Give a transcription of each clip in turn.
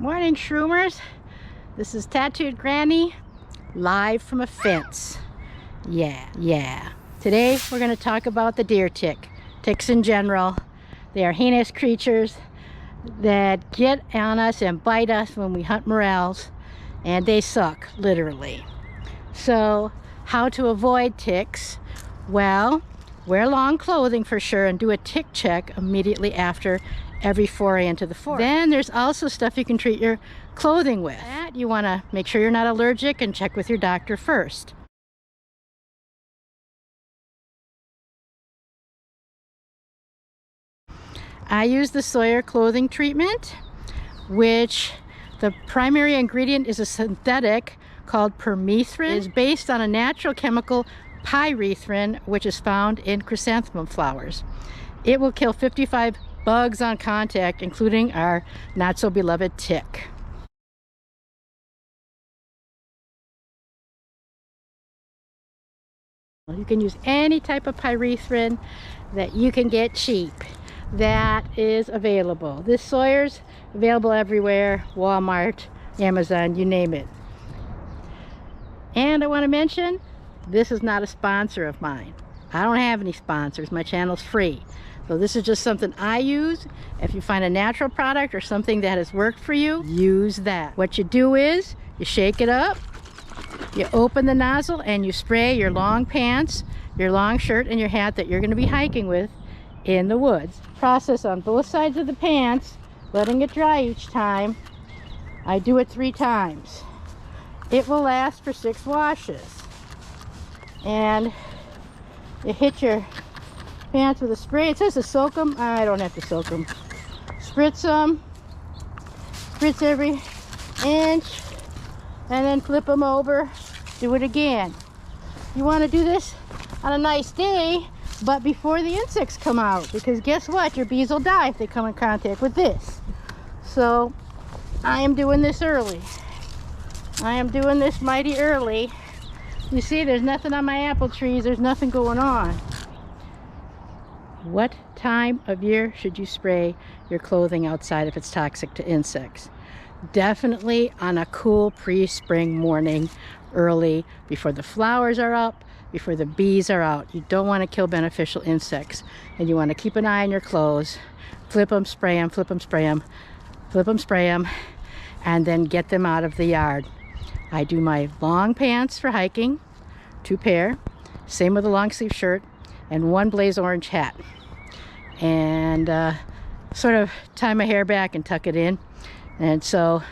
Morning, Shroomers. This is Tattooed Granny, live from a fence. Yeah. Today we're going to talk about the deer tick. Ticks in general. They are heinous creatures that get on us and bite us when we hunt morels, and they suck, literally. So, how to avoid ticks? Well, wear long clothing for sure, and do a tick check immediately after every foray into the forest. Then there's also stuff you can treat your clothing with. You want to make sure you're not allergic and check with your doctor first. I use the Sawyer clothing treatment, which the primary ingredient is a synthetic called permethrin. It is based on a natural chemical, pyrethrin, which is found in chrysanthemum flowers. It will kill 55 bugs on contact, including our not so beloved tick. You can use any type of pyrethrin that you can get cheap that is available. This Sawyer's available everywhere, Walmart, Amazon, you name it. And I want to mention, this is not a sponsor of mine. I don't have any sponsors. My channel's free. So this is just something I use. If you find a natural product or something that has worked for you, use that. What you do is, you shake it up, you open the nozzle, and you spray your long pants, your long shirt, and your hat that you're going to be hiking with in the woods. Process on both sides of the pants, letting it dry each time. I do it 3 times. It will last for 6 washes. And you hit your pants with a spray. It says to soak them. I don't have to soak them. Spritz them. Spritz every inch. And then flip them over. Do it again. You want to do this on a nice day, but before the insects come out, because guess what? Your bees will die if they come in contact with this. So I am doing this early. I am doing this mighty early. You see, there's nothing on my apple trees. There's nothing going on. What time of year should you spray your clothing outside if it's toxic to insects? Definitely on a cool pre-spring morning, early, before the flowers are up, before the bees are out. You don't want to kill beneficial insects, and you want to keep an eye on your clothes. Flip them, spray them, flip them, spray them, flip them, spray them, and then get them out of the yard. I do my long pants for hiking, 2 pair, same with a long sleeve shirt, and 1 blaze orange hat. And sort of tie my hair back and tuck it in. And so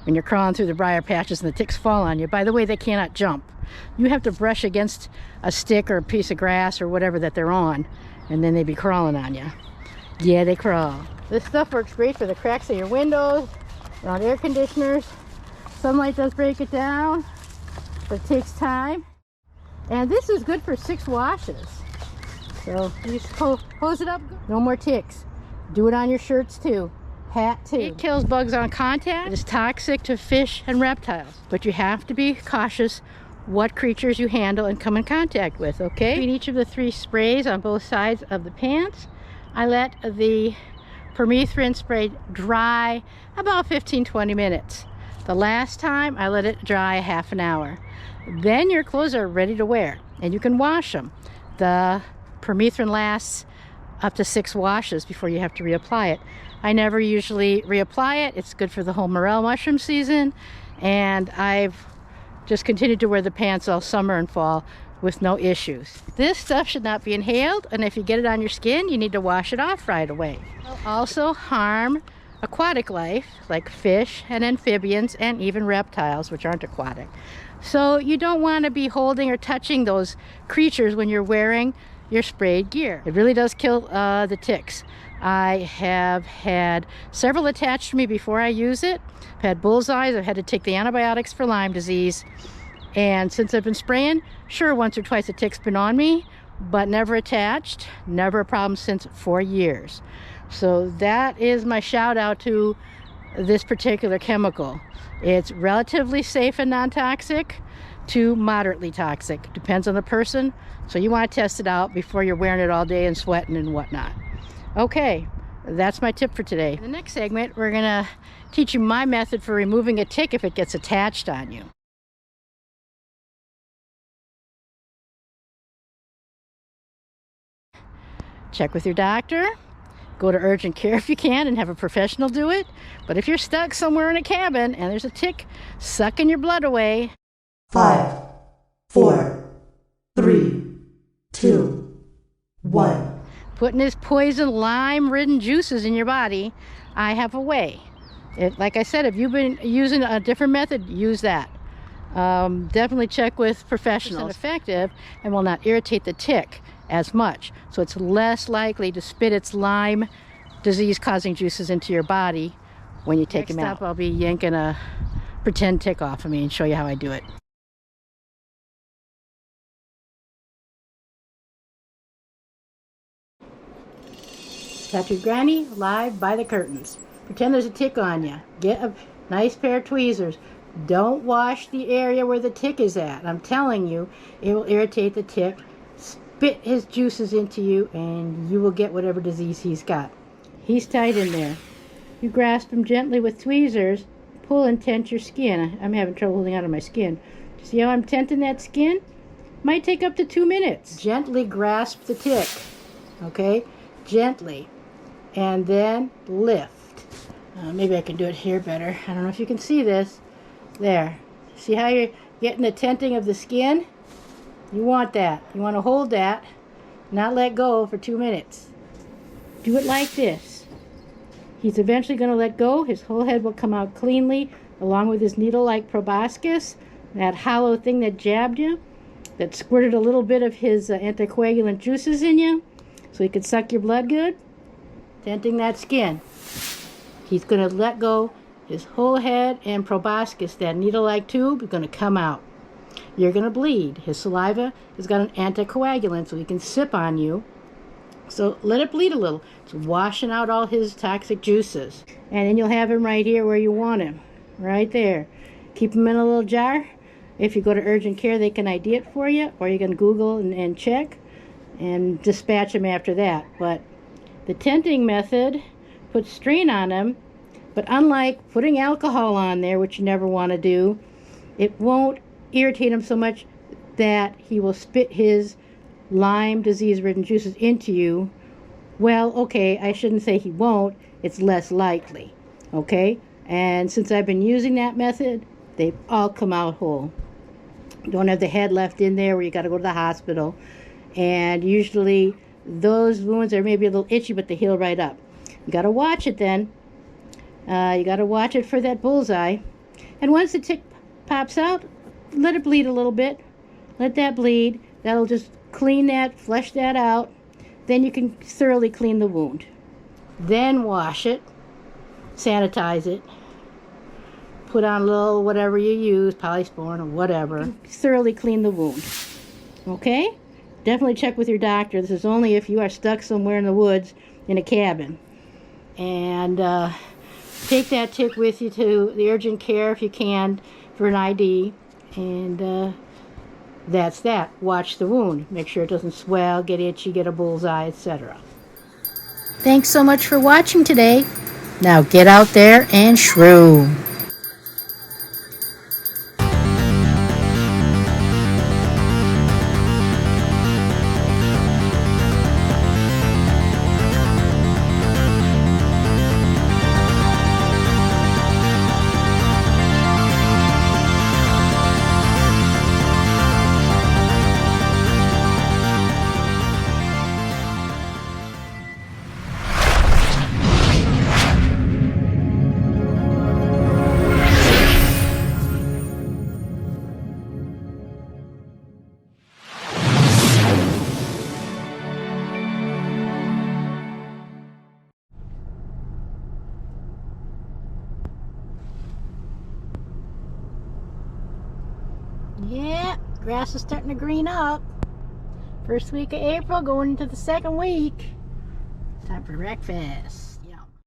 when you're crawling through the briar patches and the ticks fall on you, by the way, they cannot jump. You have to brush against a stick or a piece of grass or whatever that they're on, and then they be crawling on you. Yeah, they crawl. This stuff works great for the cracks of your windows, around air conditioners. Sunlight does break it down, but it takes time. And this is good for 6 washes. So you just hose it up. No more ticks. Do it on your shirts too. Hat too. It kills bugs on contact. It is toxic to fish and reptiles. But you have to be cautious what creatures you handle and come in contact with, okay? In each of the 3 sprays on both sides of the pants, I let the permethrin spray dry about 15-20 minutes. The last time, I let it dry a half an hour. Then your clothes are ready to wear, and you can wash them. The permethrin lasts up to 6 washes before you have to reapply it. I never usually reapply it. It's good for the whole morel mushroom season, and I've just continued to wear the pants all summer and fall with no issues. This stuff should not be inhaled, and if you get it on your skin, you need to wash it off right away. It'll also harm aquatic life like fish and amphibians and even reptiles, which aren't aquatic. So you don't want to be holding or touching those creatures when you're wearing your sprayed gear. It really does kill the ticks. I have had several attached to me before I use it. I've had bullseyes. I've had to take the antibiotics for Lyme disease. And since I've been spraying, sure, once or twice a tick's been on me, but never attached. Never a problem since 4 years. So that is my shout out to this particular chemical. It's relatively safe and non-toxic to moderately toxic. Depends on the person. So you want to test it out before you're wearing it all day and sweating and whatnot. Okay, that's my tip for today. In the next segment, we're gonna teach you my method for removing a tick if it gets attached on you. Check with your doctor. Go to urgent care if you can and have a professional do it. But if you're stuck somewhere in a cabin and there's a tick sucking your blood away. 5, 4, 3, 2, 1. Putting his poison lime-ridden juices in your body, I have a way. Like I said, if you've been using a different method, use that. Definitely check with professionals. It's effective and will not irritate the tick as much, so it's less likely to spit its Lyme disease-causing juices into your body when you take them out. Next up, I'll be yanking a pretend tick off of me and show you how I do it. Got your granny live by the curtains. Pretend there's a tick on you. Get a nice pair of tweezers. Don't wash the area where the tick is at. I'm telling you, it will irritate the tick. Spit his juices into you and you will get whatever disease he's got. He's tight in there. You grasp him gently with tweezers, pull and tent your skin. I'm having trouble holding on to my skin. See how I'm tenting that skin? Might take up to 2 minutes. Gently grasp the tick, okay? Gently. And then lift. Maybe I can do it here better. I don't know if you can see this. There. See how you're getting the tenting of the skin? You want that. You want to hold that, not let go for 2 minutes. Do it like this. He's eventually going to let go. His whole head will come out cleanly, along with his needle-like proboscis, that hollow thing that jabbed you, that squirted a little bit of his anticoagulant juices in you, so he could suck your blood good. Tenting that skin. He's going to let go. His whole head and proboscis, that needle-like tube, is going to come out. You're going to bleed. His saliva has got an anticoagulant, so he can sip on you. So let it bleed a little. It's washing out all his toxic juices. And then you'll have him right here where you want him. Right there. Keep him in a little jar. If you go to urgent care, they can ID it for you, or you can Google and check and dispatch him after that. But the tenting method puts strain on him, but unlike putting alcohol on there, which you never want to do, it won't irritate him so much that he will spit his Lyme disease-ridden juices into you. Well, okay, I shouldn't say he won't. It's less likely, okay? And since I've been using that method, they've all come out whole. Don't have the head left in there where you got to go to the hospital. And usually those wounds are maybe a little itchy, but they heal right up. You got to watch it then. You got to watch it for that bullseye. And once the tick pops out, let it bleed a little bit. Let that bleed. That'll just clean that, flush that out. Then you can thoroughly clean the wound. Then wash it, sanitize it, put on a little whatever you use, polysporin or whatever. Thoroughly clean the wound. Okay? Definitely check with your doctor. This is only if you are stuck somewhere in the woods in a cabin. And take that tick with you to the urgent care if you can for an ID. And that's that. Watch the wound. Make sure it doesn't swell, get itchy, get a bullseye, etc. Thanks so much for watching today. Now get out there and shroom. Yeah, grass is starting to green up. First week of April, going into the second week. Time for breakfast.